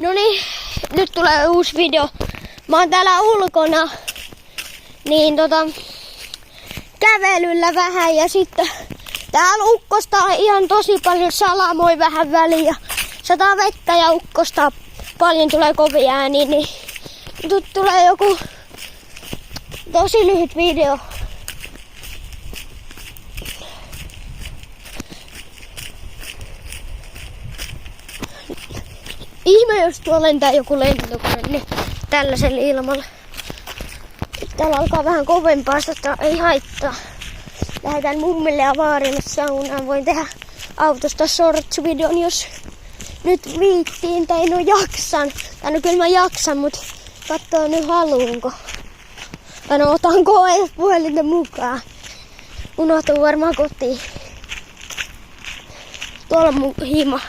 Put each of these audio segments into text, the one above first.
No niin, nyt tulee uusi video. Mä oon täällä ulkona, niin kävelyllä vähän ja sitten täällä ukkostaa ihan tosi paljon, salamoi vähän väliin ja sataa vettä ja ukkostaa paljon, tulee kovia ääniä, niin nyt tulee joku tosi lyhyt video. Ihme, jos tuolla lentää joku lentokone, niin tällaisella ilmalla. Täällä alkaa vähän kovempaa, mutta ei haittaa. Lähdetään mummille ja vaarille saunaan. Voin tehdä autosta shorts-videon, jos nyt viittiin tai no jaksan. Tai no kyllä mä jaksan, mutta katsoo nyt haluunko. Tai no otanko edes puhelinta mukaan. Unohtuu varmaan kotiin. Tuolla on mun hima.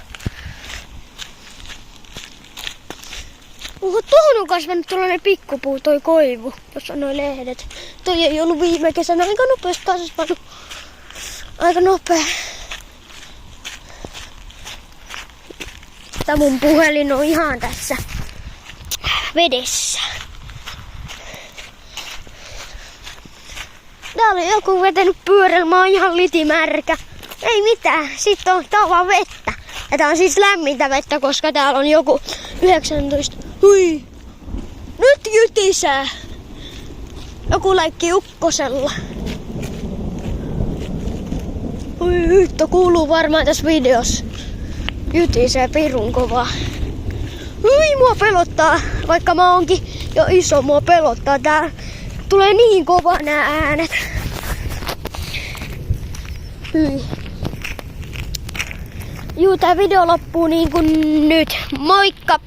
Tuohon on kasvanut tuollainen pikkupuu, toi koivu, jossa on noi lehdet. Toi ei ollut viime kesänä aika nopeasti kasvanut. Aika nopea. Tää mun puhelin on ihan tässä vedessä. Täällä on joku vetänyt pyörällä, mä oon ihan litimärkä. Ei mitään, sitten on tää vaan vettä. Ja tää on siis lämmintä vettä, koska täällä on joku 19. Hui! Nyt jytisää! Joku leikki ukkosella. Hui, yhtä kuuluu varmaan tässä videossa. Jytisee pirun kovaa. Hui, mua pelottaa. Vaikka mä oonkin jo iso, mua pelottaa. Tää tulee niin kova nää äänet. Hyi. Juu, tää video loppuu niin kuin nyt. Moikka!